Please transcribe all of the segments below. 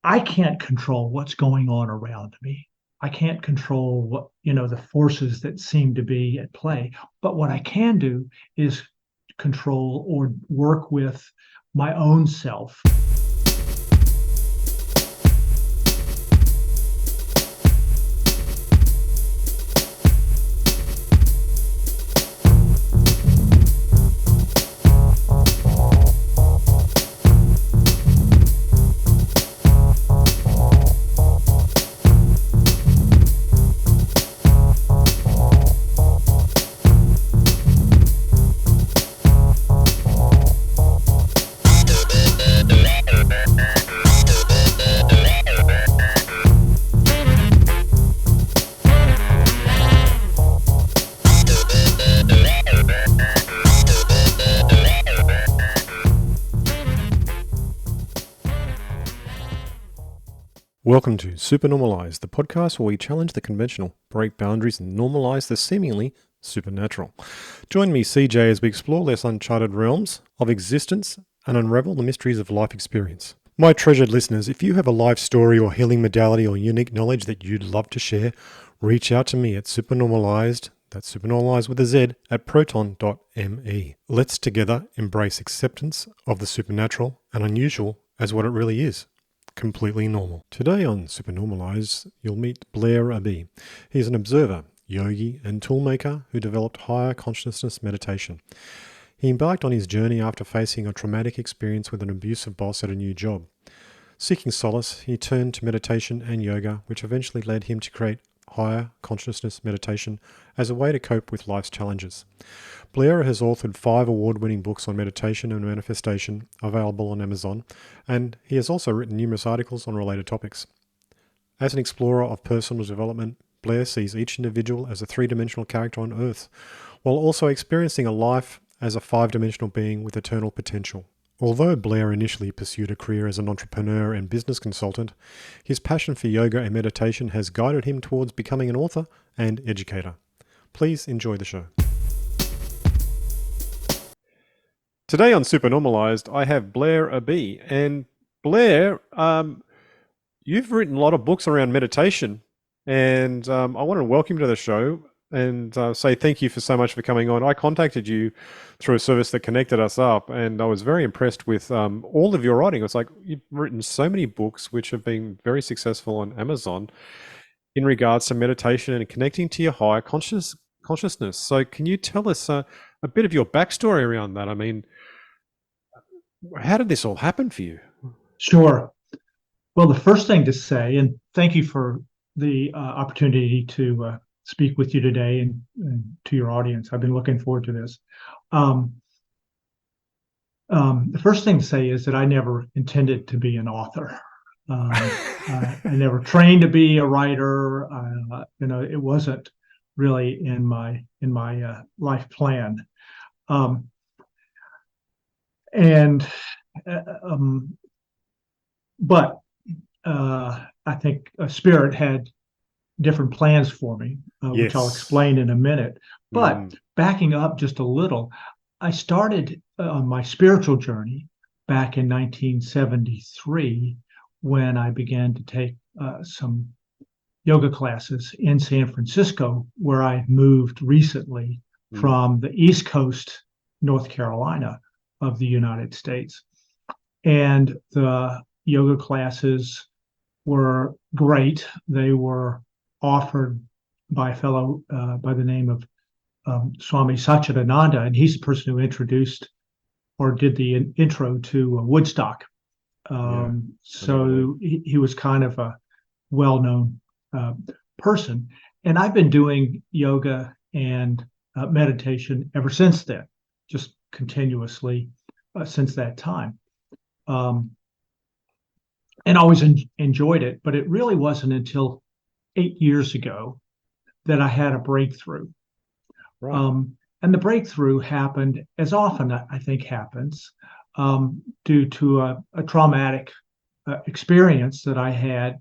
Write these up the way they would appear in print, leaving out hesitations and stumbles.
I can't control what's going on around me. I can't control what, the forces that seem to be at play. But what I can do is control or work with my own self. Welcome to Supernormalized, the podcast where we challenge the conventional, break boundaries, and normalize the seemingly supernatural. Join me, CeeJay, as we explore less uncharted realms of existence and unravel the mysteries of life experience. My treasured listeners, if you have a life story or healing modality or unique knowledge that you'd love to share, reach out to me at Supernormalized, that's Supernormalized with a Z, at proton.me. Let's together embrace acceptance of the supernatural and unusual as what it really is. Completely normal. Today on Supernormalized, you'll meet Blair Abee. He's an observer, yogi, and toolmaker who developed higher consciousness meditation. He embarked on his journey after facing a traumatic experience with an abusive boss at a new job. Seeking solace, he turned to meditation and yoga, which eventually led him to create higher consciousness meditation as a way to cope with life's challenges. Blair has authored 5 award-winning books on meditation and manifestation, available on Amazon, and he has also written numerous articles on related topics. As an explorer of personal development, Blair sees each individual as a 3-dimensional character on Earth, while also experiencing a life as a 5-dimensional being with eternal potential. Although Blair initially pursued a career as an entrepreneur and business consultant, his passion for yoga and meditation has guided him towards becoming an author and educator. Please enjoy the show. Today on Supernormalized, I have Blair Abee. And Blair, you've written a lot of books around meditation, and I want to welcome you to the show and say thank you for so much for coming on. I contacted you through a service that connected us up, and I was very impressed with all of your writing. It's like you've written so many books which have been very successful on Amazon in regards to meditation and connecting to your higher consciousness. So can you tell us a bit of your backstory around that? I mean, how did this all happen for you? Sure. Well, the first thing to say, and thank you for the opportunity to speak with you today and to your audience. I've been looking forward to this. The first thing to say is that I never intended to be an author. I never trained to be a writer. It wasn't really in my life plan. But I think a spirit had different plans for me, which I'll explain in a minute. But backing up just a little, I started on my spiritual journey back in 1973 when I began to take some yoga classes in San Francisco, where I moved recently from the East Coast, North Carolina of the United States. And the yoga classes were great. They were offered by a fellow by the name of Swami Satchidananda, and he's the person who introduced or did the intro to Woodstock. So he was kind of a well-known person. And I've been doing yoga and meditation ever since then, just continuously since that time. And always enjoyed it, but it really wasn't until 8 years ago that I had a breakthrough. Right. And the breakthrough happened, as often I think happens, due to a traumatic experience that I had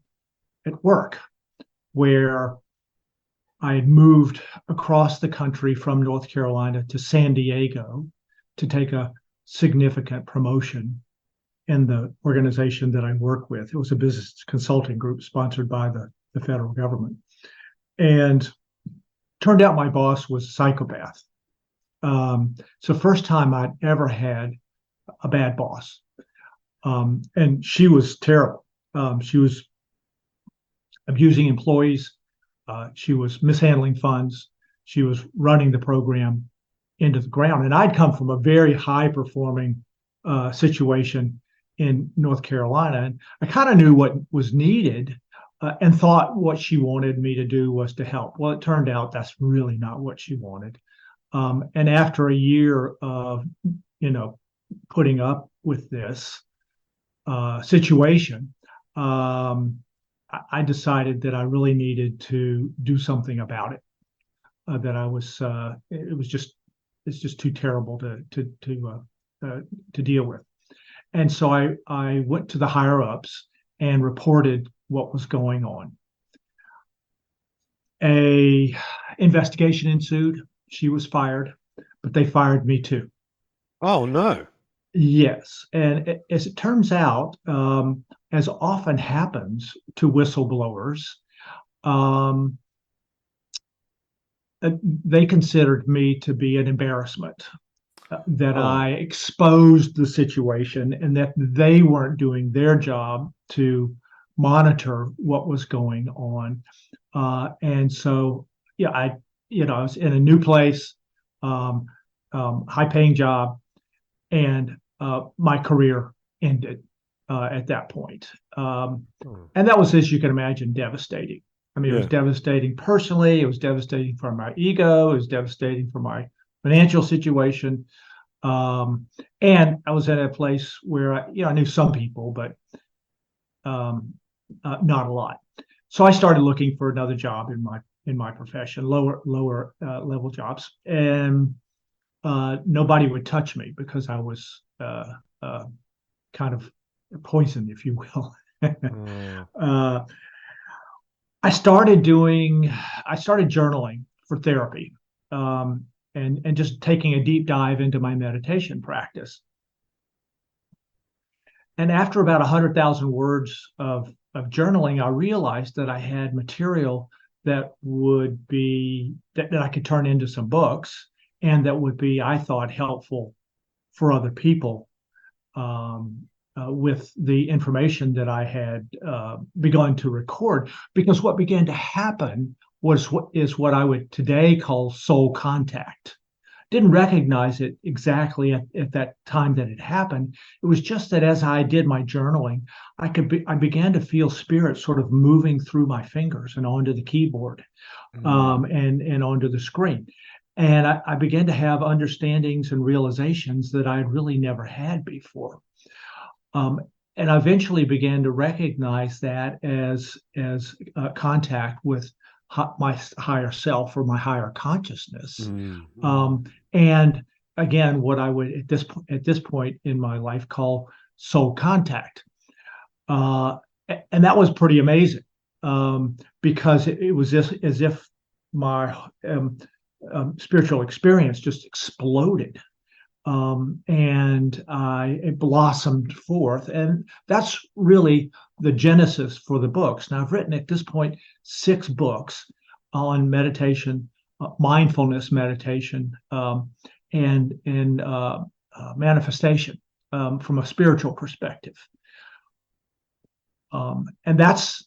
at work, where I moved across the country from North Carolina to San Diego to take a significant promotion. in the organization that I work with. It was a business consulting group sponsored by the federal government. And turned out my boss was a psychopath. So first time I'd ever had a bad boss. And she was terrible. She was abusing employees. She was mishandling funds. She was running the program into the ground. And I'd come from a very high performing situation in North Carolina. And I kind of knew what was needed and thought what she wanted me to do was to help. Well, it turned out that's really not what she wanted. And after a year of, putting up with this situation, I decided that I really needed to do something about it. That I was, it's just too terrible to deal with. And so I went to the higher ups and reported what was going on. A investigation ensued. She was fired, but they fired me too. Oh, no. Yes. And as it turns out, as often happens to whistleblowers, um, they considered me to be an embarrassment, that I exposed the situation and that they weren't doing their job to monitor what was going on. And so, yeah, I was in a new place, high paying job, and my career ended at that point. And that was, as you can imagine, devastating. I mean, it was devastating personally. It was devastating for my ego. It was devastating for my financial situation. And I was at a place where I knew some people, but not a lot. So I started looking for another job in my profession, lower level jobs, and nobody would touch me because I was kind of poisoned, if you will. I started journaling for therapy, and just taking a deep dive into my meditation practice. And after about 100,000 words of journaling, I realized that I had material that would be that I could turn into some books, and that would be, I thought, helpful for other people, with the information that I had begun to record. Because what began to happen was what I would today call soul contact. Didn't recognize it exactly at that time that it happened. It was just that as I did my journaling, I began to feel spirit sort of moving through my fingers and onto the keyboard, and onto the screen. And I began to have understandings and realizations that I had really never had before. And I eventually began to recognize that as contact with my higher self, or my higher consciousness. And again, what I would at this point in my life call soul contact. And that was pretty amazing, because it was as if my spiritual experience just exploded. And it blossomed forth. And that's really the genesis for the books. Now, I've written at this point 6 books on meditation, mindfulness meditation, and manifestation, from a spiritual perspective. And that's,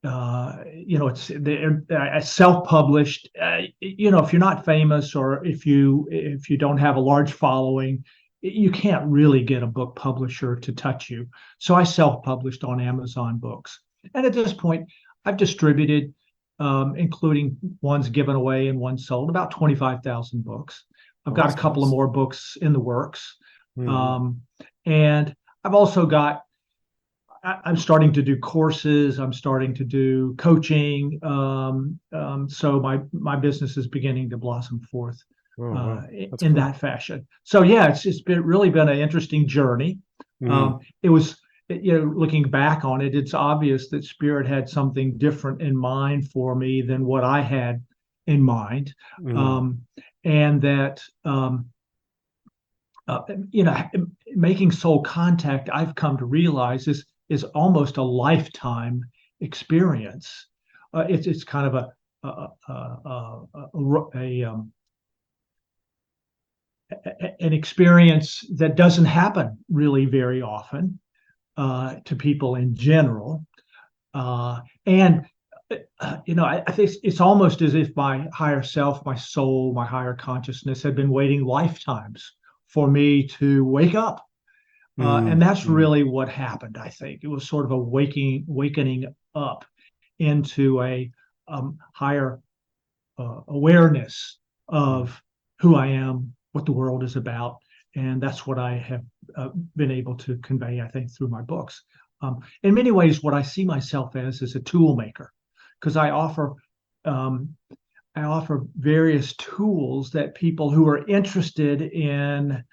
it's self-published. If you're not famous, or if you don't have a large following, you can't really get a book publisher to touch you. So I self-published on Amazon Books. And at this point, I've distributed, including ones given away and ones sold, about 25,000 books. I've got a couple of more books in the works. And I've also I'm starting to do courses. I'm starting to do coaching. So my business is beginning to blossom forth in that fashion. So yeah, it's really been an interesting journey. It was, looking back on it, it's obvious that Spirit had something different in mind for me than what I had in mind, and that you know, making soul contact, I've come to realize is almost a lifetime experience. It's kind of an experience that doesn't happen really very often to people in general. And you know, I think it's almost as if my higher self, my soul, my higher consciousness had been waiting lifetimes for me to wake up. And that's really what happened, I think. It was sort of a wakening up into a higher awareness of who I am, what the world is about. And that's what I have been able to convey, I think, through my books. In many ways, what I see myself as is a tool maker, because um, I offer various tools that people who are interested in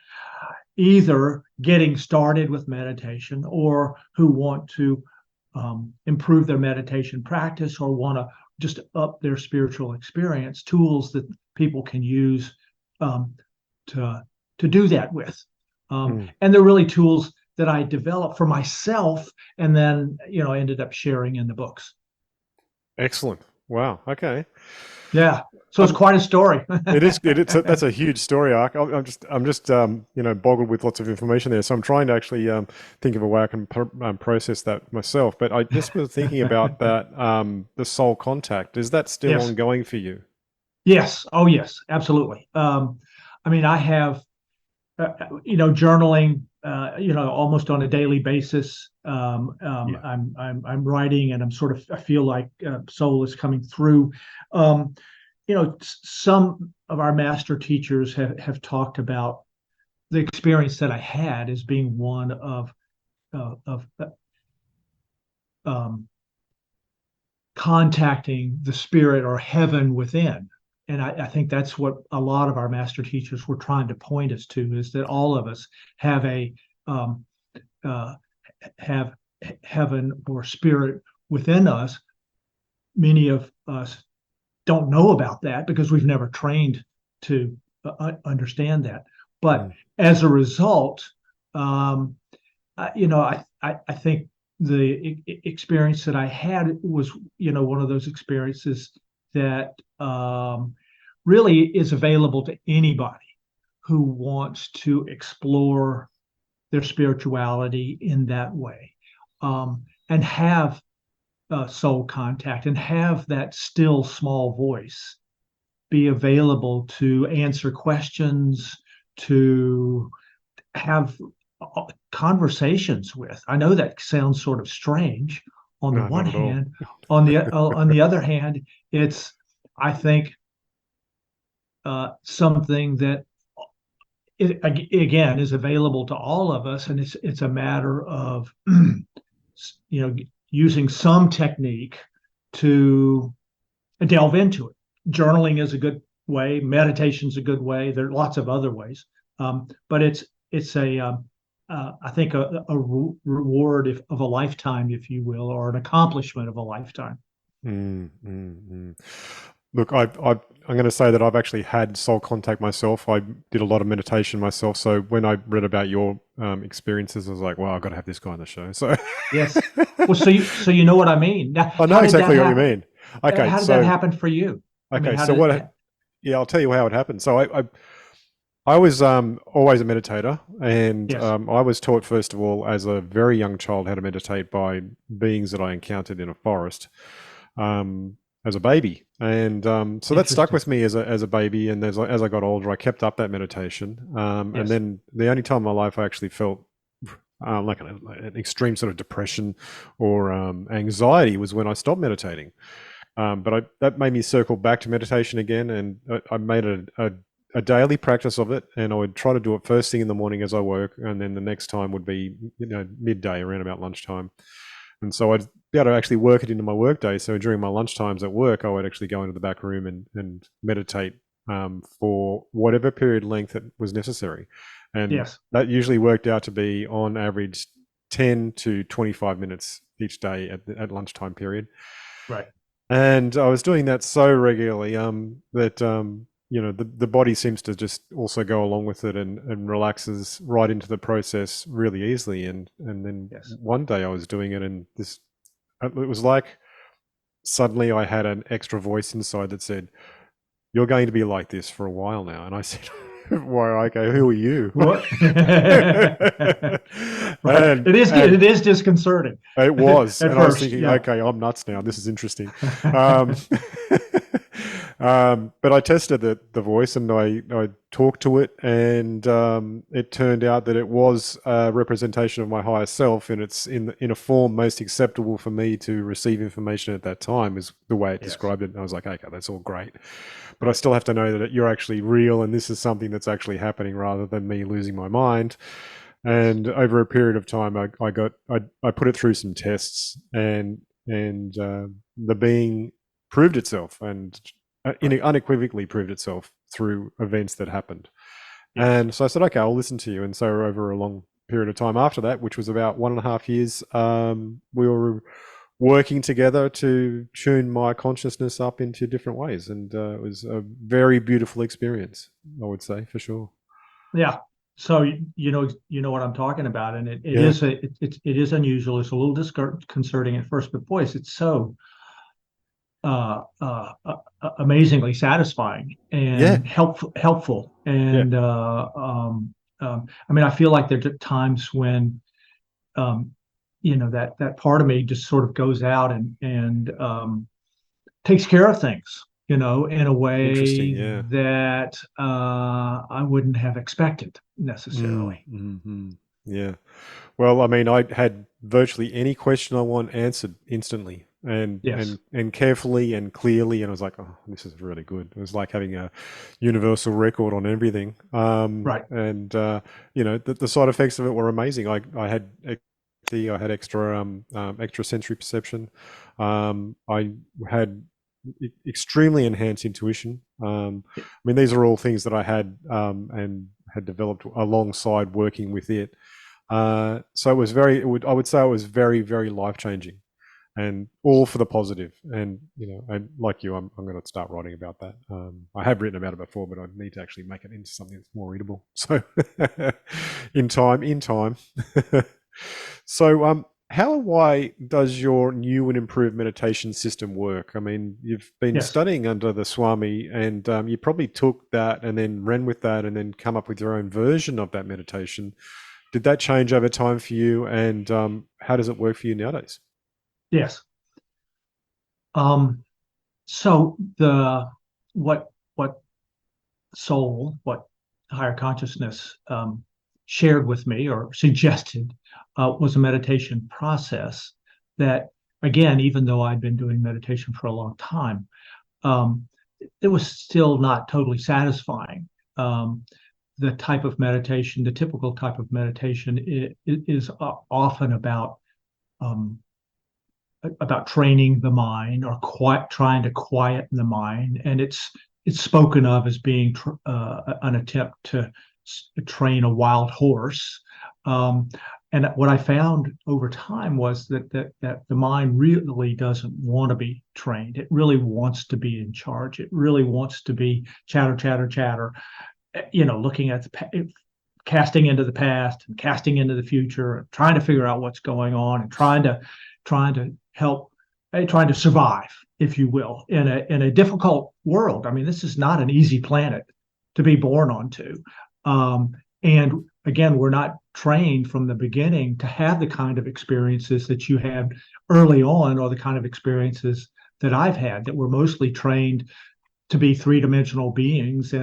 either getting started with meditation or who want to improve their meditation practice or want to just up their spiritual experience, tools that people can use um, to do that with. And they're really tools that I developed for myself and then, you know, ended up sharing in the books. Excellent. Wow. Okay. Yeah. So it's quite a story. That's a huge story arc. I'm just you know, boggled with lots of information there. So I'm trying to actually think of a way I can process that myself. But I just was thinking about that the soul contact. Is that still Yes. ongoing for you? Yes. Oh, yes. Absolutely. I mean, I have you know, journaling, you know, almost on a daily basis. Yeah. I'm writing, and I'm sort of I feel like soul is coming through. Um, you know, some of our master teachers have talked about the experience that I had as being one of um, contacting the spirit or heaven within. And I think that's what a lot of our master teachers were trying to point us to, is that all of us have a um, uh, have heaven or spirit within us. Many of us don't know about that because we've never trained to understand that. But as a result, um, you know, I think the experience that I had was, you know, one of those experiences that really is available to anybody who wants to explore their spirituality in that way, and have soul contact and have that still small voice be available to answer questions, to have conversations with. I know that sounds sort of strange on the No, one not at all. hand. On the other hand, it's, I think, something that again is available to all of us, and it's a matter of you know, using some technique to delve into it. Journaling is a good way. Meditation is a good way. There are lots of other ways, but it's a I think a reward of a lifetime, if you will, or an accomplishment of a lifetime. Look, I'm going to say that I've actually had soul contact myself. I did a lot of meditation myself. So when I read about your experiences, I was like, "Wow, I've got to have this guy on the show." So Yes. Well, so you know what I mean. Now, I know how did that exactly what you happen? mean. Okay, How did that happen for you? I mean, okay, how so did? yeah, I'll tell you how it happened. So I was always a meditator, and Yes. I was taught first of all as a very young child how to meditate by beings that I encountered in a forest as a baby, and so that stuck Interesting. with me as a baby. And as I got older, I kept up that meditation, and Yes. then the only time in my life I actually felt like an extreme sort of depression or anxiety was when I stopped meditating. But that made me circle back to meditation again, and I made a daily practice of it, and I would try to do it first thing in the morning as I work, and then the next time would be, you know, midday around about lunchtime. And so I'd be able to actually work it into my workday. So during my lunchtimes at work, I would actually go into the back room and meditate for whatever period length that was necessary. And Yes. that usually worked out to be on average 10 to 25 minutes each day at lunchtime period. Right. And I was doing that so regularly that the body seems to just also go along with it and relaxes right into the process really easily. And then Yes. one day I was doing it, and it was like suddenly I had an extra voice inside that said, "You're going to be like this for a while now." And I said, "Why? Okay, who are you?" What? Right. and It is disconcerting it was, at and I was first. thinking, Yeah. okay, I'm nuts now. This is interesting. Um, but I tested the voice, and I talked to it, and it turned out that it was a representation of my higher self, and it's in a form most acceptable for me to receive information at that time, is the way it Yes. described it. And I was like, okay, that's all great, but I still have to know that you're actually real, and this is something that's actually happening rather than me losing my mind. Yes. And over a period of time, I put it through some tests, and the being proved itself, and Right. unequivocally proved itself through events that happened. Yes. And so I said, okay, I'll listen to you. And so over a long period of time after that, which was about 1.5 years, we were working together to tune my consciousness up into different ways, and it was a very beautiful experience, I would say, for sure. Yeah. So you know what I'm talking about, and it Yeah, is it is unusual. It's a little disconcerting at first, but boy, it's so amazingly satisfying yeah, and helpful. yeah. And I mean, I feel like there are times when um, that part of me just sort of goes out and takes care of things, in a Interesting. way Yeah. that I wouldn't have expected necessarily. Yeah. Well, I mean, I had virtually any question I want answered instantly, and Yes, and and carefully and clearly, and I was like, oh, this is really good. It was like having a universal record on everything. right. And the side effects of it were amazing. I had I had extra sensory perception. I had extremely enhanced intuition. I mean, these are all things that I had and had developed alongside working with it. So it was I would say it was very, very life changing, and all for the positive. And and like you, I'm going to start writing about that. I have written about it before, but I need to actually make it into something that's more readable. So, in time. So, how and why does your new and improved meditation system work? I mean, you've been Yes. studying under the Swami, and you probably took that and then ran with that, and then come up with your own version of that meditation. Did that change over time for you, and how does it work for you nowadays? Yes. Um, so what what higher consciousness shared with me or suggested was a meditation process that, again, even though I'd been doing meditation for a long time, um, it was still not totally satisfying. The type of meditation, the typical type of meditation, is often um, about training the mind or trying to quieten the mind, and it's spoken of as being an attempt to train a wild horse. Um, and what I found over time was that the mind really doesn't want to be trained. It really wants to be in charge. It really wants to be chatter, chatter, chatter. Looking at casting into the past and casting into the future, and trying to figure out what's going on, and trying to help, trying to survive, if you will, in a difficult world. I mean, this is not an easy planet to be born onto, and again, we're not trained from the beginning to have the kind of experiences that you had early on, or the kind of experiences that I've had. That we're mostly trained to be three-dimensional beings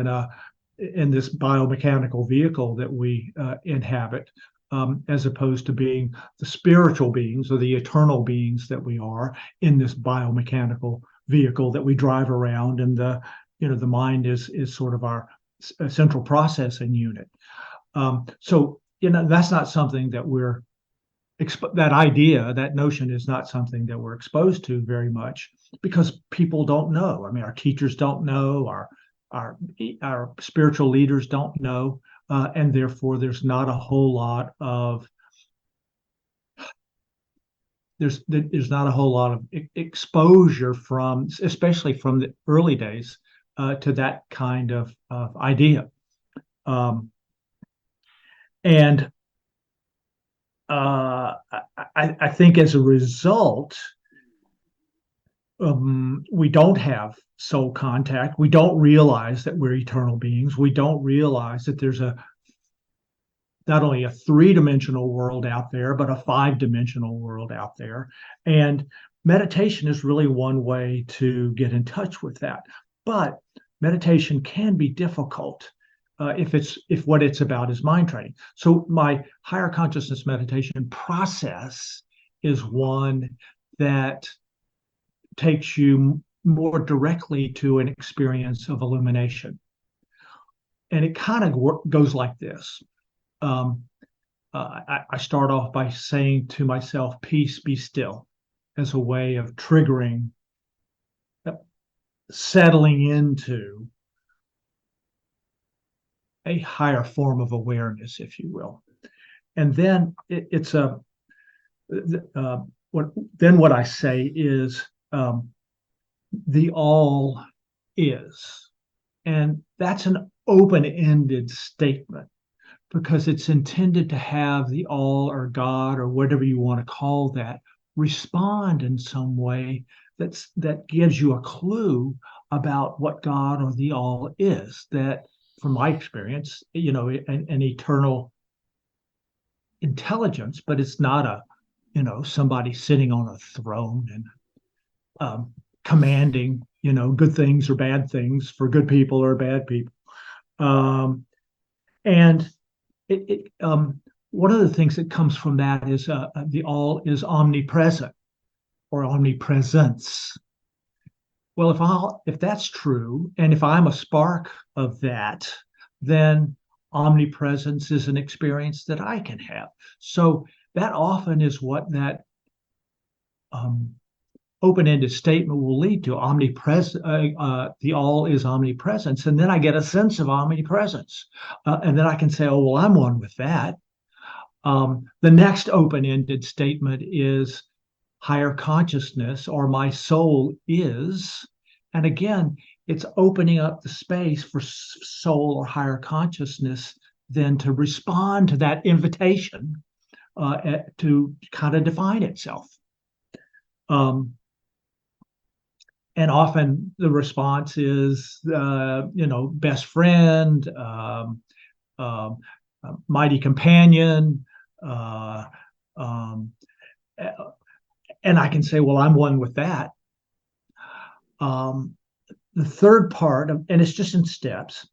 in this biomechanical vehicle that we inhabit, as opposed to being the spiritual beings or the eternal beings that we are in this biomechanical vehicle that we drive around. And the mind is sort of our central processing unit. So that's not something that that idea, that notion is not something that we're exposed to very much, because people don't know. I mean, our teachers don't know, our our spiritual leaders don't know, and therefore there's not a whole lot of exposure, especially from the early days, to that kind of idea. Um, and I think as a result, we don't have soul contact. We don't realize that we're eternal beings. We don't realize that there's not only a three-dimensional world out there, but a five-dimensional world out there. And meditation is really one way to get in touch with that. But meditation can be difficult if what it's about is mind training. So my higher consciousness meditation process is one that takes you more directly to an experience of illumination. And it kind of goes like this. I start off by saying to myself, peace, be still, as a way of triggering, settling into a higher form of awareness, if you will. And then what I say is the all is. And that's an open-ended statement because it's intended to have the all or God or whatever you want to call that respond in some way that gives you a clue about what God or the all is. That, from my experience, an eternal intelligence, but it's not somebody sitting on a throne and commanding good things or bad things for good people or bad people. And one of the things that comes from that is the all is omnipresent or omnipresence. Well, if that's true, and if I'm a spark of that, then omnipresence is an experience that I can have. So that often is what that open-ended statement will lead to. Omnipresent, the all is omnipresence, and then I get a sense of omnipresence, and then I can say, "Oh, well, I'm one with that." The next open-ended statement is higher consciousness, or my soul is, and again, it's opening up the space for soul or higher consciousness then to respond to that invitation to kind of define itself. And often the response is, best friend, mighty companion, and I can say, well, I'm one with that. The third part, and it's just in steps,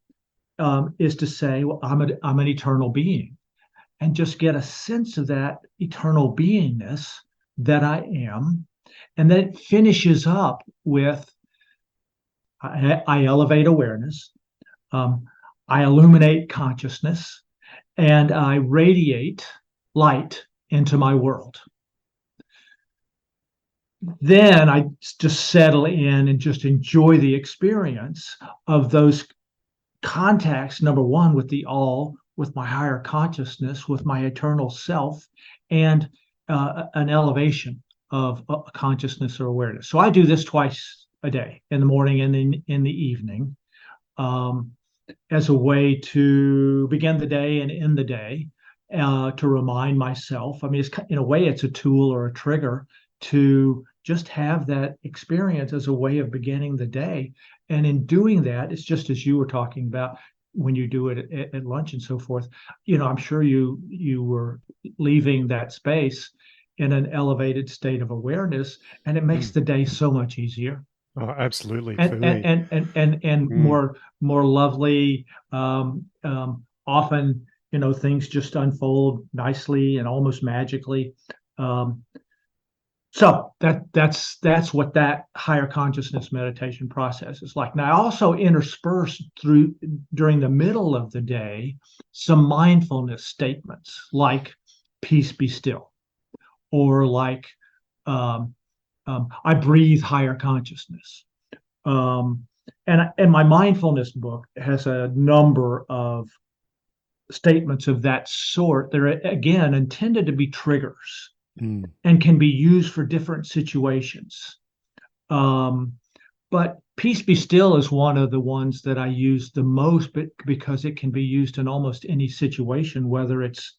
is to say, well, I'm an eternal being, and just get a sense of that eternal beingness that I am. And then it finishes up with, I elevate awareness, I illuminate consciousness, and I radiate light into my world. Then I just settle in and just enjoy the experience of those contacts, number one, with the all, with my higher consciousness, with my eternal self, and an elevation of consciousness or awareness. So I do this twice a day, in the morning and in the evening, as a way to begin the day and end the day, to remind myself. I mean, in a way, it's a tool or a trigger to just have that experience as a way of beginning the day. And in doing that, it's just as you were talking about when you do it at lunch and so forth. I'm sure you were leaving that space in an elevated state of awareness, and it makes the day so much easier. Oh, absolutely. And more lovely. Often, things just unfold nicely and almost magically. So that's what that higher consciousness meditation process is like. Now, I also intersperse during the middle of the day some mindfulness statements like "peace, be still," or like I breathe higher consciousness. And my mindfulness book has a number of statements of that sort. They're, again, intended to be triggers and can be used for different situations. But Peace Be Still is one of the ones that I use the most, but because it can be used in almost any situation, whether it's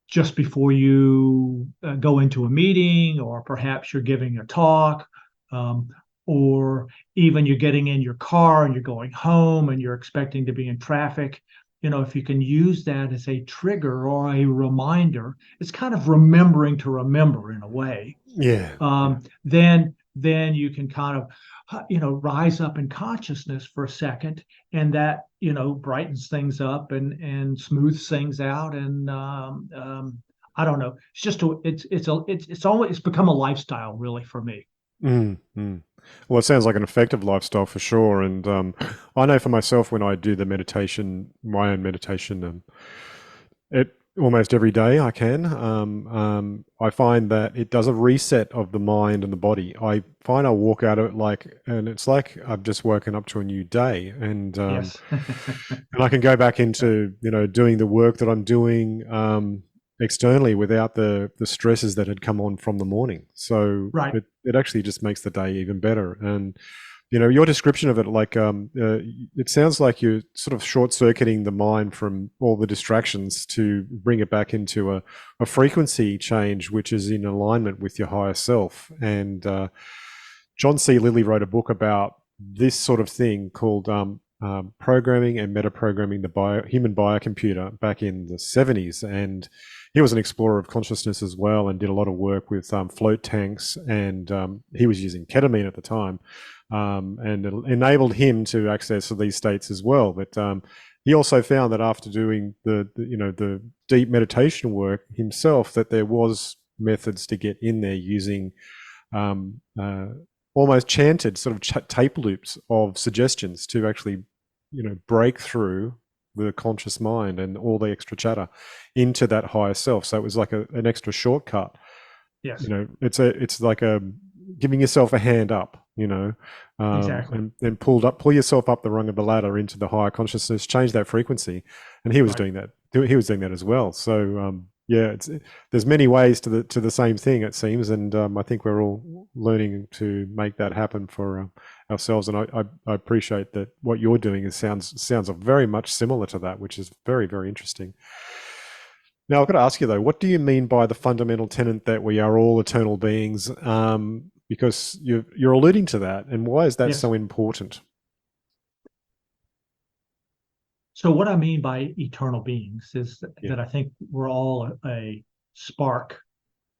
just before you go into a meeting, or perhaps you're giving a talk, um, or even you're getting in your car and you're going home and you're expecting to be in traffic. If you can use that as a trigger or a reminder, it's kind of remembering to remember in a way. Yeah. Then you can kind of rise up in consciousness for a second, and that brightens things up and smooths things out. And I don't know, it's just it's become a lifestyle really for me. Mm. Well, it sounds like an effective lifestyle for sure. And I know for myself, when I do the meditation, my own meditation, it almost every day I can. I find that it does a reset of the mind and the body. I find I walk out of it and it's like I've just woken up to a new day, Yes. and I can go back into doing the work that I'm doing externally without the stresses that had come on from the morning. So Right. it actually just makes the day even better. And your description of it, it sounds like you're sort of short-circuiting the mind from all the distractions to bring it back into a frequency change, which is in alignment with your higher self. And John C. Lilly wrote a book about this sort of thing called Programming and Metaprogramming the Human Biocomputer back in the 70s. And he was an explorer of consciousness as well, and did a lot of work with float tanks. And he was using ketamine at the time. And it enabled him to access these states as well. But he also found that after doing the deep meditation work himself, that there was methods to get in there using almost chanted sort of tape loops of suggestions to actually break through the conscious mind and all the extra chatter into that higher self. So it was like an extra shortcut. Yes. It's like giving yourself a hand up, Exactly. and pull yourself up the rung of the ladder into the higher consciousness, change that frequency. And he was Right. doing that. He was doing that as well. So yeah, there's many ways to the same thing, it seems, and I think we're all learning to make that happen for ourselves. And I appreciate that what you're doing sounds very much similar to that, which is very, very interesting. Now, I've got to ask you though, what do you mean by the fundamental tenet that we are all eternal beings? Because you're alluding to that, and why is that Yes. so important? So what I mean by eternal beings is Yeah. that I think we're all a spark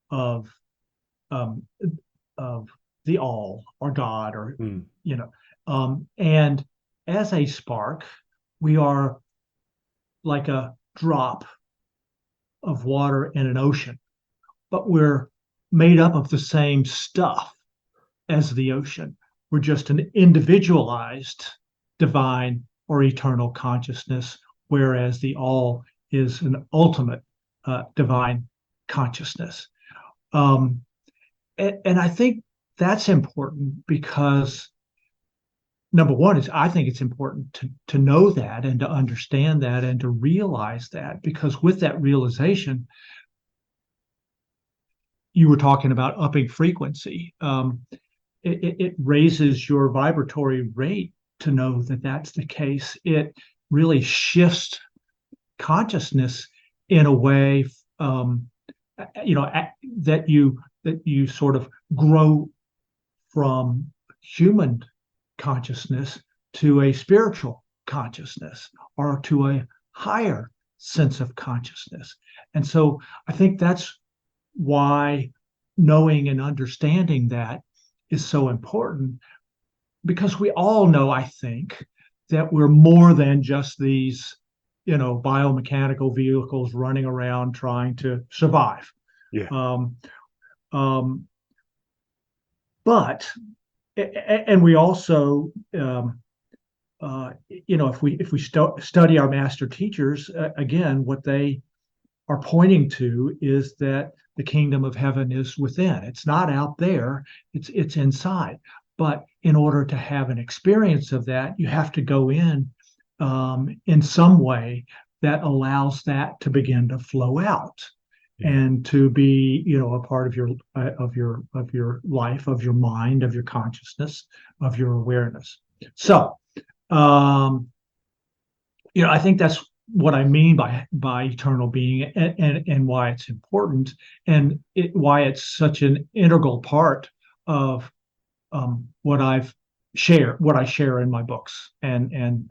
of um, of the all, or God, or Mm. and as a spark, we are like a drop of water in an ocean, but we're made up of the same stuff as the ocean. We're just an individualized divine or eternal consciousness, whereas the all is an ultimate divine consciousness. Um, and I think that's important because number one is I think it's important to know that and to understand that and to realize that, because with that realization, you were talking about upping frequency. It raises your vibratory rate to know that that's the case. It really shifts consciousness in a way, that you sort of grow from human consciousness to a spiritual consciousness, or to a higher sense of consciousness. And so I think that's why knowing and understanding that is so important, because we all know, I think, that we're more than just these, biomechanical vehicles running around trying to survive. Yeah. Um, um, but and we also, if we study our master teachers, again, what they are pointing to is that the kingdom of heaven is within. It's not out there, it's inside. But in order to have an experience of that, you have to go in some way that allows that to begin to flow out. and to be, a part of your life, of your mind, of your consciousness, of your awareness. So, I think that's what I mean by eternal being, and why it's important, and why it's such an integral part of what I share in my books, and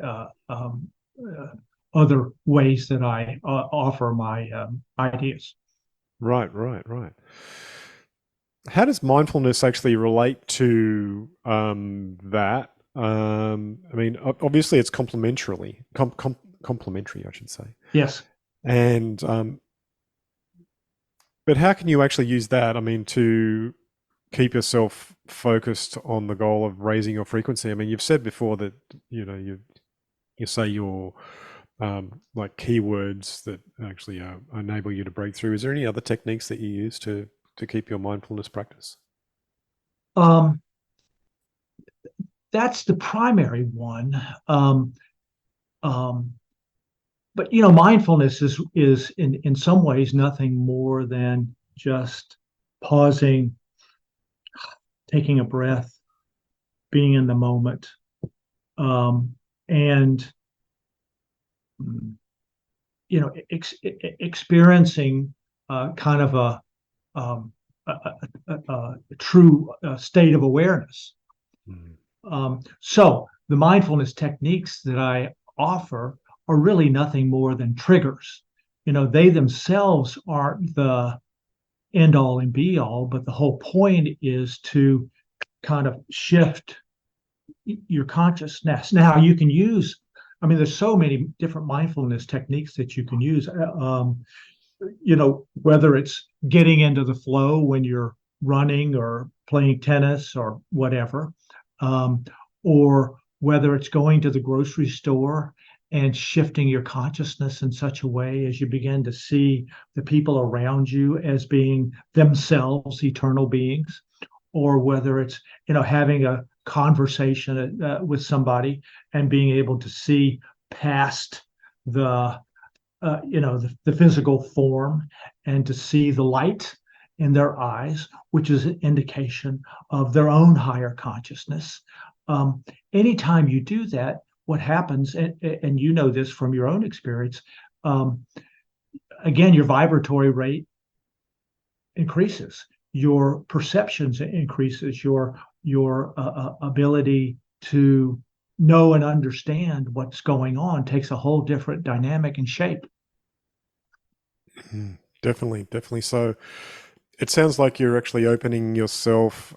other ways that I offer my ideas. Right, right, right. How does mindfulness actually relate to that? I mean, obviously, it's complementary, I should say. Yes. And but how can you actually use that? I mean, to keep yourself focused on the goal of raising your frequency. I mean, you've said before that you say your like keywords that actually enable you to break through. Is there any other techniques that you use to keep your mindfulness practice? That's the primary one. But mindfulness is in some ways nothing more than just pausing, taking a breath, being in the moment, and experiencing kind of a true state of awareness. So the mindfulness techniques that I offer are really nothing more than triggers. They themselves aren't the end all and be all, but the whole point is to kind of shift your consciousness. Now you can use, there's so many different mindfulness techniques that you can use. Whether it's getting into the flow when you're running or playing tennis or whatever, or whether it's going to the grocery store and shifting your consciousness in such a way as you begin to see the people around you as being themselves eternal beings, or whether it's having a conversation with somebody and being able to see past the physical form and to see the light in their eyes, which is an indication of their own higher consciousness. Anytime you do that, what happens, and you know this from your own experience, again, your vibratory rate increases, your perceptions increases, your ability to know and understand what's going on takes a whole different dynamic and shape. Definitely, definitely. So it sounds like you're actually opening yourself,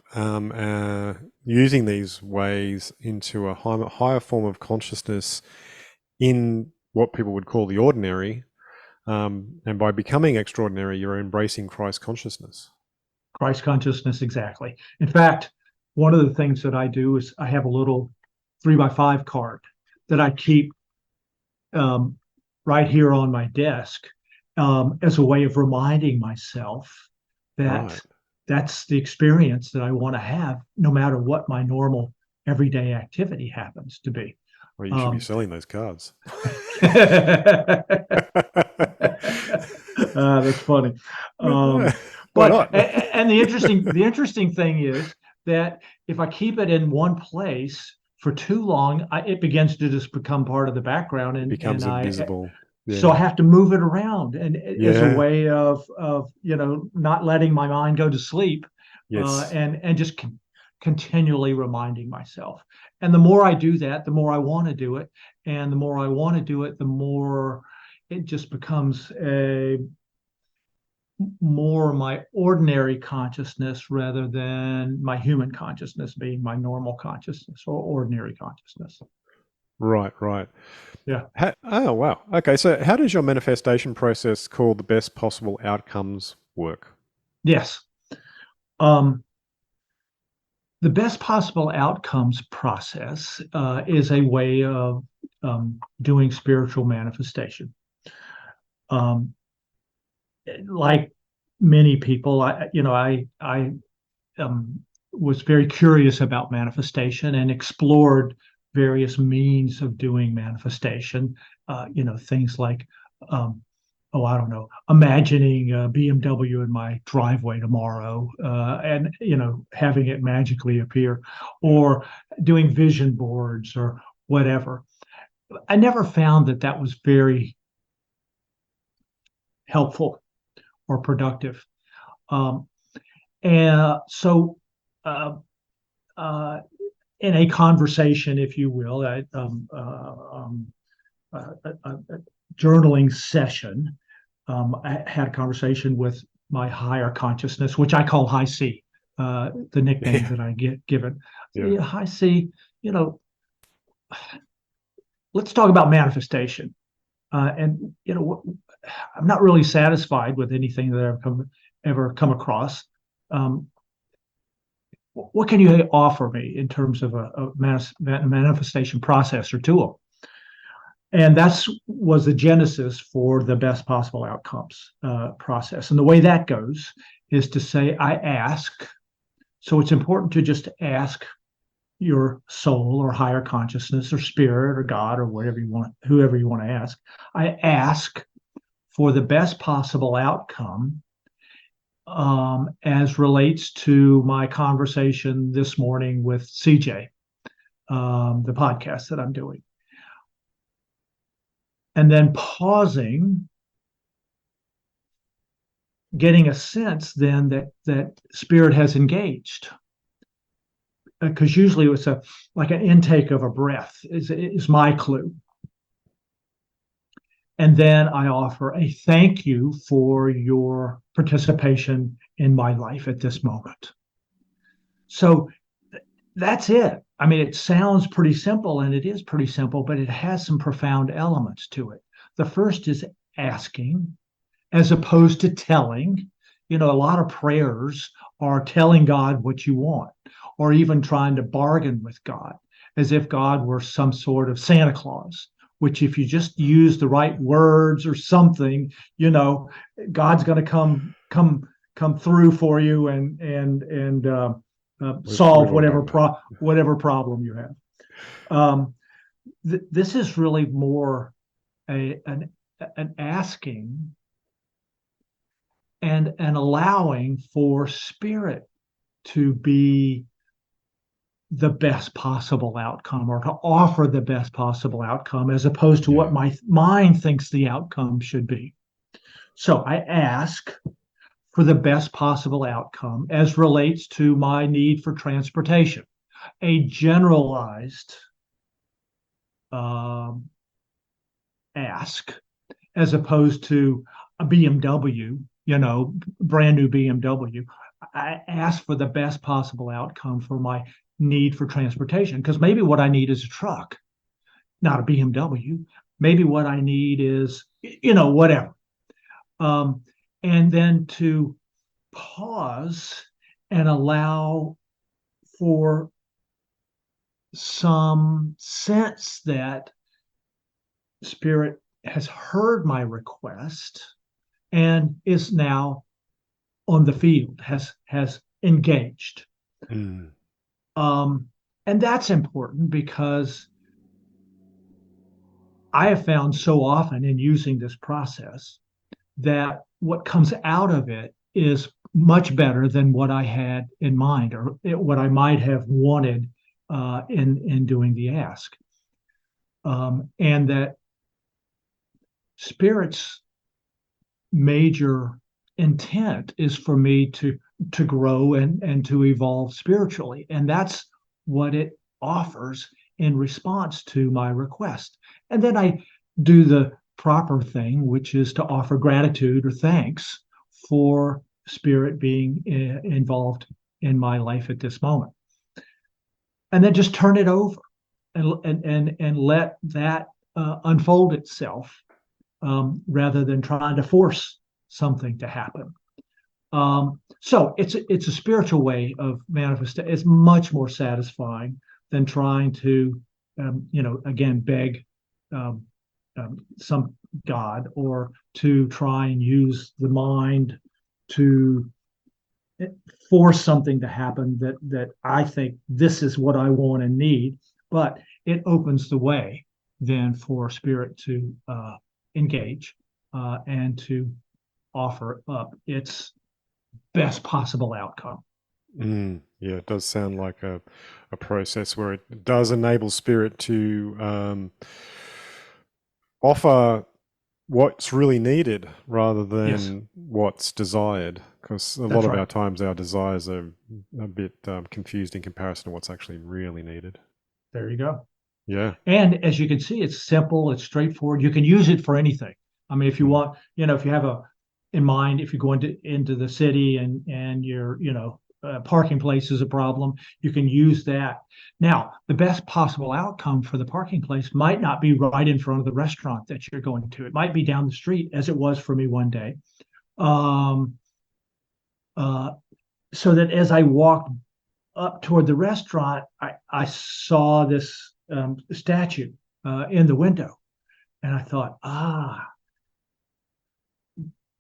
using these ways into a higher form of consciousness in what people would call the ordinary. And by becoming extraordinary, you're embracing Christ consciousness. Christ consciousness, exactly. In fact, one of the things that I do is I have a little 3x5 card that I keep right here on my desk as a way of reminding myself that that's the experience that I want to have, no matter what my normal everyday activity happens to be. Well, you should be selling those cards. That's funny. And the interesting thing is that if I keep it in one place for too long, it begins to just become part of the background, and becomes invisible. So I have to move it around, and as a way of not letting my mind go to sleep, and just continually reminding myself. And the more I do that, the more I want to do it, and the more I want to do it, the more it just becomes more my ordinary consciousness rather than my human consciousness being my normal consciousness or ordinary consciousness. Right, right. Yeah. Oh, wow. Okay, so how does your manifestation process called the best possible outcomes work? Yes. The best possible outcomes process is a way of doing spiritual manifestation. Like many people, I was very curious about manifestation and explored various means of doing manifestation. Things like I don't know, imagining a BMW in my driveway tomorrow, and having it magically appear, or doing vision boards or whatever. I never found that was very helpful or productive. Um, and so, uh, uh, in a conversation, if you will, a journaling session, I had a conversation with my higher consciousness, which I call High C, the nickname Yeah. that I get given. Yeah. High C, you know, let's talk about manifestation. And I'm not really satisfied with anything that ever come across. Um, what can you offer me in terms of a manifestation process or tool? And that's was the genesis for the best possible outcomes process. And the way that goes is to say, I ask. So it's important to just ask your soul or higher consciousness or spirit or God or whatever you want, whoever you want to ask. I ask for the best possible outcome as relates to my conversation this morning with CeeJay, the podcast that I'm doing. And then pausing, getting a sense then that spirit has engaged. Because usually it's like an intake of a breath is my clue. And then I offer a thank you for your participation in my life at this moment. So that's it. I mean, it sounds pretty simple, and it is pretty simple, but it has some profound elements to it. The first is asking as opposed to telling. A lot of prayers are telling God what you want, or even trying to bargain with God as if God were some sort of Santa Claus, which if you just use the right words or something, God's going to come through for you and solve We've all done that. whatever problem you have. This is really more an asking and allowing for spirit to be the best possible outcome, or to offer the best possible outcome, as opposed to what my mind thinks the outcome should be. So I ask for the best possible outcome as relates to my need for transportation, a generalized ask, as opposed to a BMW, brand new BMW. I ask for the best possible outcome for my need for transportation, because maybe what I need is a truck, not a BMW. Maybe what I need is, whatever. And then to pause and allow for some sense that spirit has heard my request and is now on the field, has engaged. And that's important, because I have found so often in using this process that what comes out of it is much better than what I had in mind, or what I might have wanted in doing the ask. And that spirit's major intent is for me to grow and to evolve spiritually, and that's what it offers in response to my request. And then I do the proper thing, which is to offer gratitude or thanks for spirit being involved in my life at this moment, and then just turn it over and let that unfold itself, rather than trying to force something to happen. So it's a spiritual way of manifesting. It's much more satisfying than trying to, again, beg some God, or to try and use the mind to force something to happen that I think this is what I want and need. But it opens the way then for spirit to engage and to offer up its best possible outcome. Yeah, it does sound like a process where it does enable spirit to offer what's really needed rather Yes, than what's desired. Because a lot that's of right. our times our desires are a bit confused in comparison to what's actually really needed. There you go. Yeah. And as you can see, it's simple, it's straightforward. You can use it for anything. I mean, if you want, if you have in mind, if you go into the city and your, parking place is a problem, you can use that. Now, the best possible outcome for the parking place might not be right in front of the restaurant that you're going to. It might be down the street, as it was for me one day. Um, uh, so that as I walked up toward the restaurant, I saw this statue in the window. And I thought,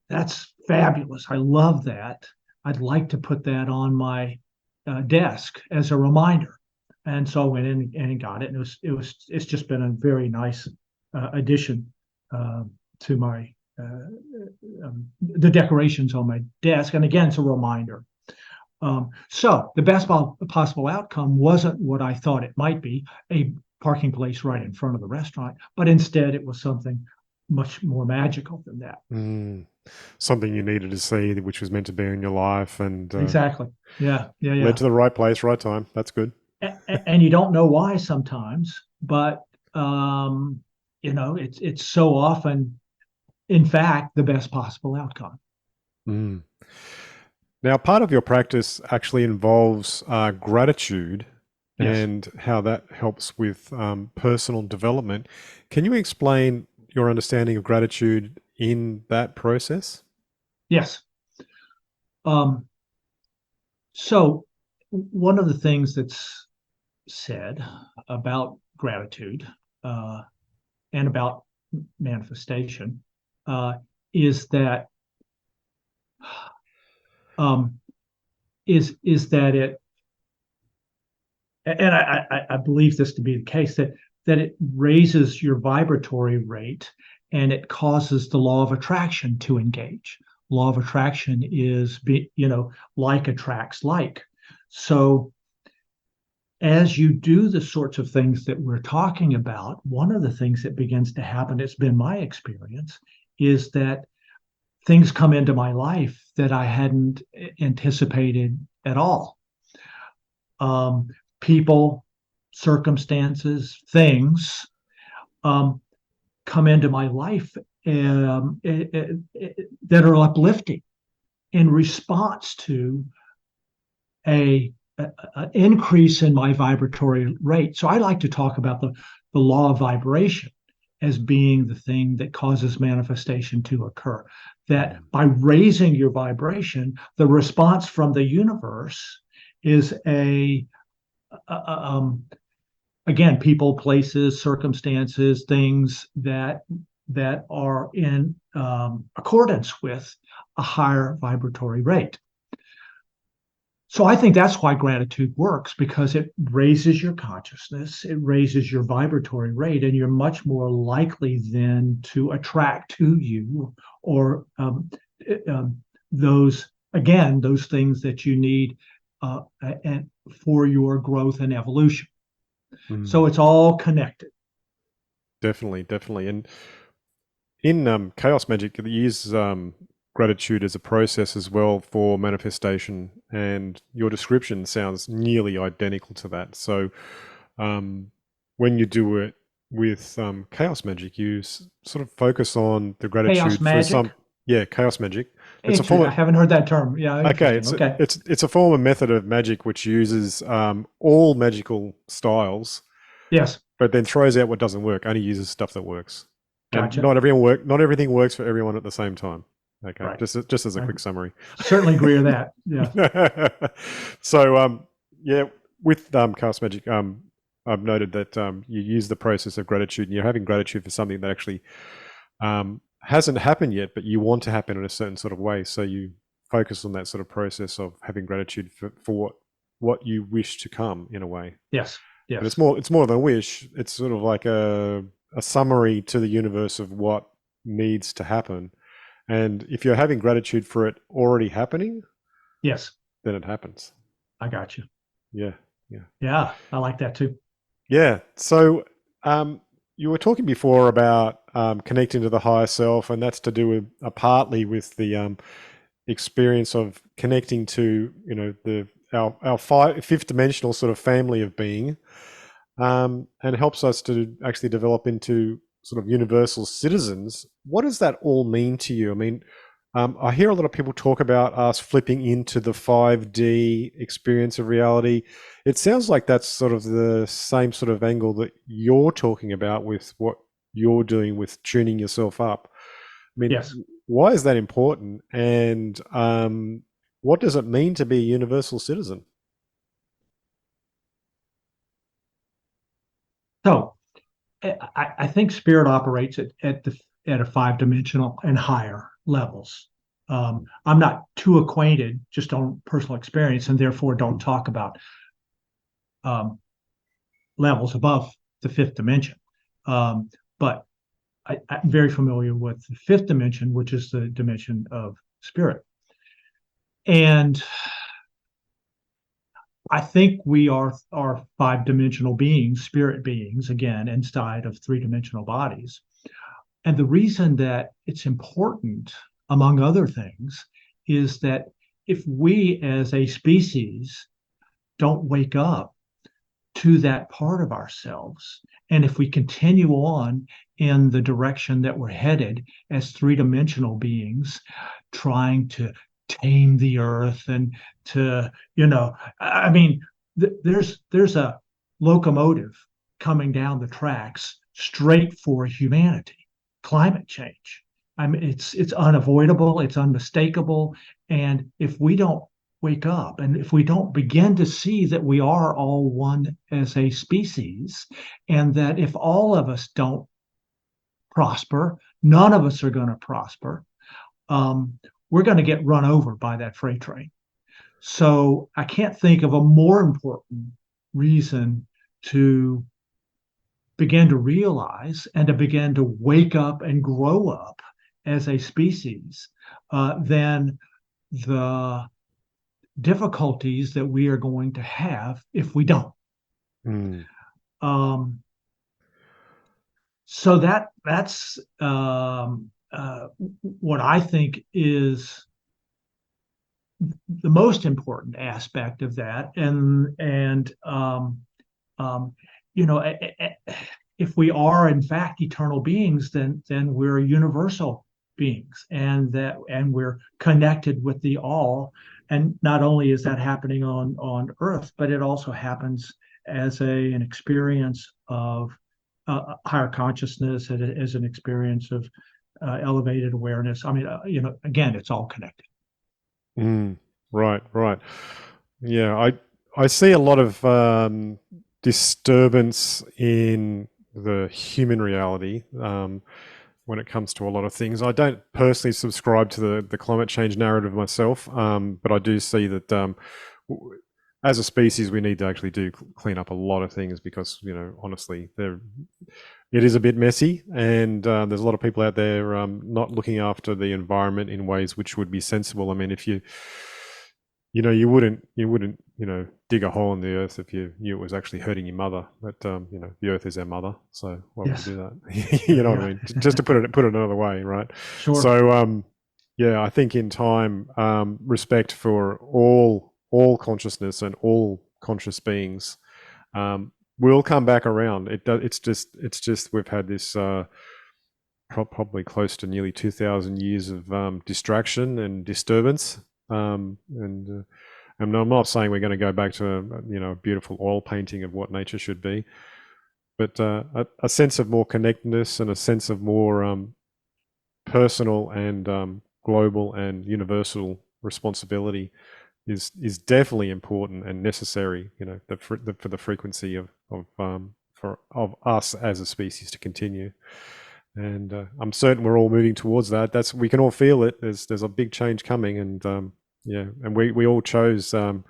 that's fabulous. I love that. I'd like to put that on my desk as a reminder. And so I went in and got it. And it's just been a very nice addition to my, the decorations on my desk. And again, it's a reminder. So the best possible outcome wasn't what I thought it might be, a parking place right in front of the restaurant, but instead it was something much more magical than that. Something you needed to see, which was meant to be in your life, and Exactly. Yeah. led to the right place, right time. That's good. And you don't know why sometimes, but it's so often, in fact, the best possible outcome. Now, part of your practice actually involves gratitude. Yes. And how that helps with personal development. Can you explain your understanding of gratitude in that process? Yes. So one of the things that's said about gratitude and about manifestation is that um, is that it, and I believe this to be the case, that it raises your vibratory rate and it causes the law of attraction to engage. Law of attraction is, like attracts like. So as you do the sorts of things that we're talking about, one of the things that begins to happen, it's been my experience, is that things come into my life that I hadn't anticipated at all. Um, People, circumstances, things um, come into my life that are uplifting in response to a an increase in my vibratory rate. So I like to talk about the law of vibration as being the thing that causes manifestation to occur. That by raising your vibration, the response from the universe is again, people, places, circumstances, things that are in accordance with a higher vibratory rate. So I think that's why gratitude works, because it raises your consciousness, it raises your vibratory rate, and you're much more likely then to attract to you or those things that you need and for your growth and evolution. So it's all connected. Definitely. And in chaos magic, you use gratitude as a process as well for manifestation, and your description sounds nearly identical to that. So when you do it with chaos magic, you sort of focus on the Chaos gratitude for magic. chaos magic. It's a form I haven't heard that term. Yeah, okay, interesting. Okay. it's a form of method of magic which uses all magical styles, Yes. but then throws out what doesn't work. Only uses stuff that works. And Gotcha. not everything works for everyone at the same time. Okay, Right. just as a I quick summary. certainly agree with that. Yeah. So yeah, with chaos magic, I've noted that you use the process of gratitude, and you're having gratitude for something that actually hasn't happened yet, but you want to happen in a certain sort of way. So you focus on that sort of process of having gratitude for what you wish to come in a way. Yes. Yes. And it's more than a wish. It's sort of like a summary to the universe of what needs to happen. And if you're having gratitude for it already happening, Yes, then it happens. I got you. Yeah, yeah. Yeah, I like that too. Yeah. So you were talking before about connecting to the higher self, and that's to do with partly with the experience of connecting to, our fifth dimensional sort of family of being, and helps us to actually develop into sort of universal citizens. What does that all mean to you? I mean, I hear a lot of people talk about us flipping into the 5D experience of reality. It sounds like that's sort of the same sort of angle that you're talking about with what you're doing with tuning yourself up. I mean, Yes. why is that important? And what does it mean to be a universal citizen? So I think spirit operates at a 5-dimensional and higher levels. I'm not too acquainted just on personal experience, and therefore don't talk about um, levels above the fifth dimension. But I'm very familiar with the fifth dimension, which is the dimension of spirit. And I think we are 5-dimensional beings, spirit beings, again, inside of 3-dimensional bodies. And the reason that it's important, among other things, is that if we as a species don't wake up to that part of ourselves, and if we continue on in the direction that we're headed as 3-dimensional beings, trying to tame the earth and to, I mean, there's a locomotive coming down the tracks straight for humanity, climate change. I mean, it's unavoidable, it's unmistakable, and if we don't wake up and if we don't begin to see that we are all one as a species, and that if all of us don't prosper, none of us are going to prosper, we're going to get run over by that freight train. So I can't think of a more important reason to begin to realize and to begin to wake up and grow up as a species than the difficulties that we are going to have if we don't. Mm. Um, so that's what I think is the most important aspect of that, and um, you know, if we are in fact eternal beings, then we're universal beings, and we're connected with the all. And not only is that happening on Earth, but it also happens as an experience of higher consciousness, as an experience of elevated awareness. I mean, again, it's all connected. Mm. Right, right. Yeah, I see a lot of disturbance in the human reality when it comes to a lot of things. I don't personally subscribe to the climate change narrative myself, but I do see that as a species, we need to actually do clean up a lot of things because, honestly, it is a bit messy, and there's a lot of people out there not looking after the environment in ways which would be sensible. I mean, if you wouldn't, dig a hole in the earth if you knew it was actually hurting your mother. But the earth is our mother, so why would Yes. you do that? You know what I mean? Just to put it another way, right? Sure. So, yeah, I think in time, respect for all consciousness and all conscious beings will come back around. It's just we've had this probably close to nearly 2,000 years of distraction and disturbance. And I'm not saying we're going to go back to a beautiful oil painting of what nature should be, but a sense of more connectedness and a sense of more personal and global and universal responsibility is definitely important and necessary. For the frequency of us as a species to continue. And I'm certain we're all moving towards that. We can all feel it. There's a big change coming, and yeah, and we all chose. When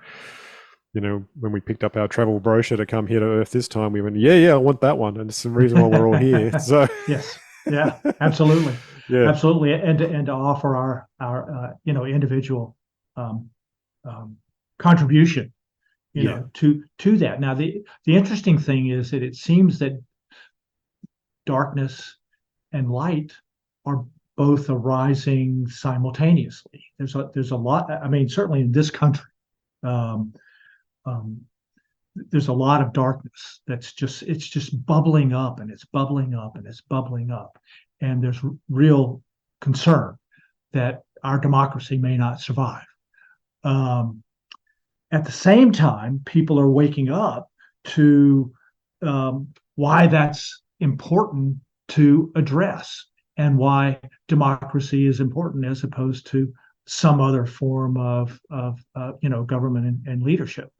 we picked up our travel brochure to come here to Earth this time, we went, yeah, I want that one, and it's the reason why we're all here. So yes, yeah, absolutely. Yeah. absolutely, and to offer our individual um, um, contribution, Yeah. to that. Now, the interesting thing is that it seems that darkness and light are both arising simultaneously. There's a lot. I mean, certainly in this country, um, um, there's a lot of darkness it's just bubbling up and it's bubbling up and it's bubbling up, and there's real concern that our democracy may not survive. Um, at the same time, people are waking up to why that's important to address and why democracy is important as opposed to some other form of government and leadership.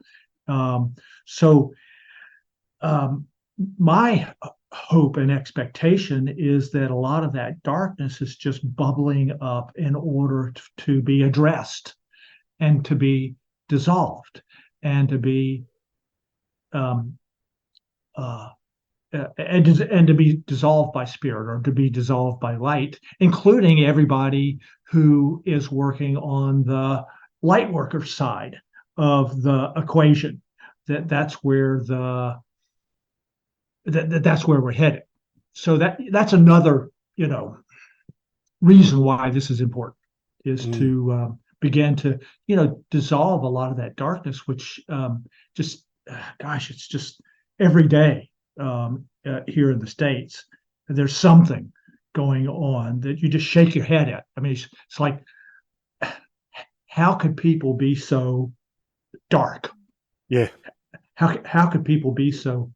Um, so um, my hope and expectation is that a lot of that darkness is just bubbling up in order to be addressed and to be dissolved and to be um, uh, and to be dissolved by spirit or to be dissolved by light, including everybody who is working on the light worker side of the equation. That's where that's where we're headed. So that's another reason why this is important, is Mm. to begin to dissolve a lot of that darkness, which just gosh, it's just every day here in the States. There's something going on that you just shake your head at. I mean, it's like, how could people be so dark? Yeah. How could people be so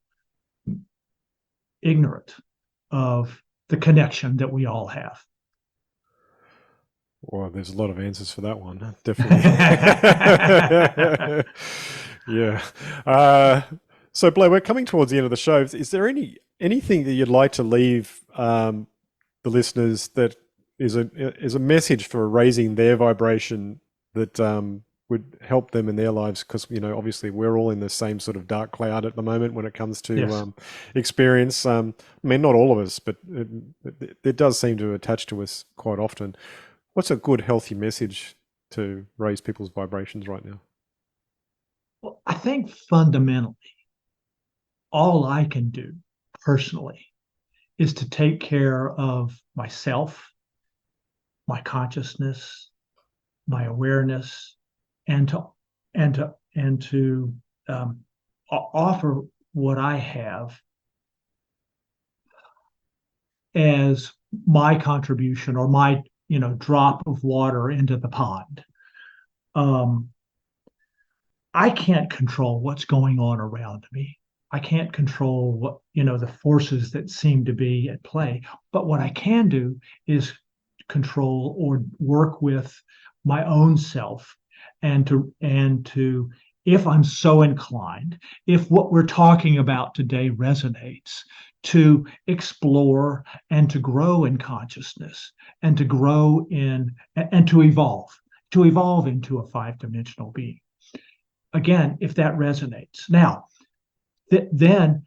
ignorant of the connection that we all have? Well, there's a lot of answers for that one, definitely. Yeah. So, Blair, we're coming towards the end of the show. Is there anything that you'd like to leave the listeners that is a message for raising their vibration that would help them in their lives? Because obviously, we're all in the same sort of dark cloud at the moment when it comes to Yes. experience. I mean, not all of us, but it does seem to attach to us quite often. What's a good, healthy message to raise people's vibrations right now? Well, I think fundamentally, all I can do personally is to take care of myself, my consciousness, my awareness, and to offer what I have as my contribution or my drop of water into the pond. Um, I can't control what's going on around me. I can't control the forces that seem to be at play. But what I can do is control or work with my own self, and to if I'm so inclined, if what we're talking about today resonates, to explore and to grow in consciousness and to grow in and to evolve into a five-dimensional being. Again, if that resonates. Now, then,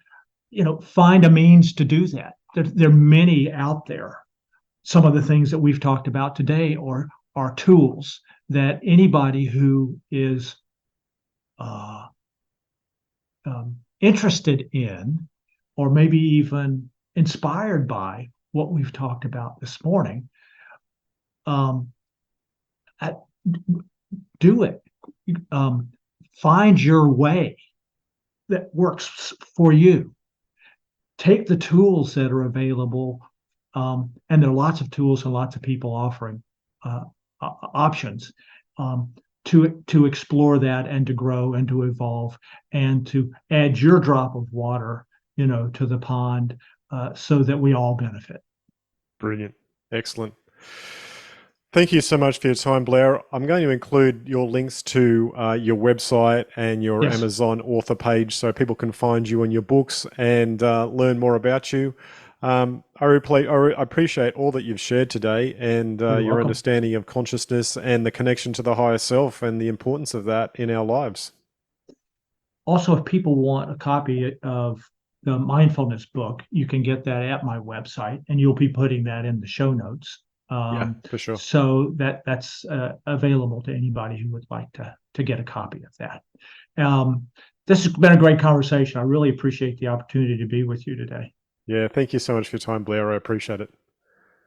find a means to do that. There are many out there. Some of the things that we've talked about today are tools that anybody who is uh, interested in, or maybe even inspired by what we've talked about this morning, um, do it. Um, find your way that works for you. Take the tools that are available, and there are lots of tools and lots of people offering uh, options, to explore that and to grow and to evolve and to add your drop of water, to the pond, so that we all benefit. Brilliant. Excellent. Thank you so much for your time, Blair. I'm going to include your links to your website and your Yes. Amazon author page so people can find you and your books and learn more about you. I appreciate all that you've shared today and You're your welcome. understanding of consciousness and the connection to the higher self and the importance of that in our lives. Also, if people want a copy of the mindfulness book, you can get that at my website, and you'll be putting that in the show notes. Yeah, for sure. So that's available to anybody who would like to get a copy of that. This has been a great conversation. I really appreciate the opportunity to be with you today. Yeah, thank you so much for your time, Blair. I appreciate it.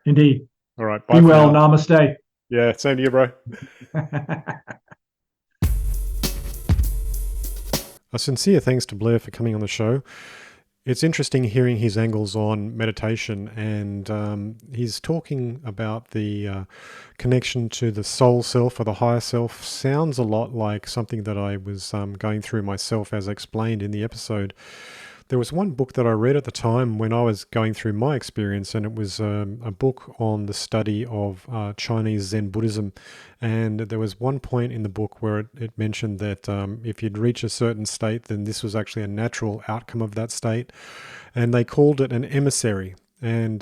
Indeed. All right, Be bye for well. now. Namaste. Yeah, same to you, bro. A sincere thanks to Blair for coming on the show. It's interesting hearing his angles on meditation, and he's talking about the connection to the soul self or the higher self. Sounds a lot like something that I was going through myself, as explained in the episode. There was one book that I read at the time when I was going through my experience, and it was a book on the study of Chinese Zen Buddhism. And there was one point in the book where it mentioned that if you'd reach a certain state, then this was actually a natural outcome of that state. And they called it an emissary. And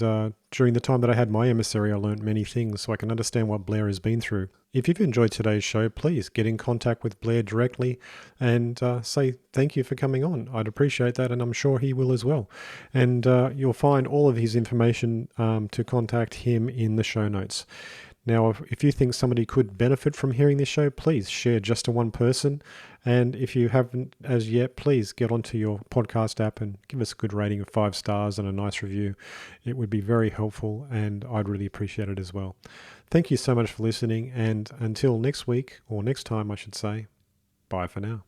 during the time that I had my emissary, I learned many things, so I can understand what Blair has been through. If you've enjoyed today's show, please get in contact with Blair directly and say thank you for coming on. I'd appreciate that, and I'm sure he will as well. And you'll find all of his information to contact him in the show notes. Now, if you think somebody could benefit from hearing this show, please share just to one person. And if you haven't as yet, please get onto your podcast app and give us a good rating of 5 stars and a nice review. It would be very helpful, and I'd really appreciate it as well. Thank you so much for listening, and until next week, or next time I should say, bye for now.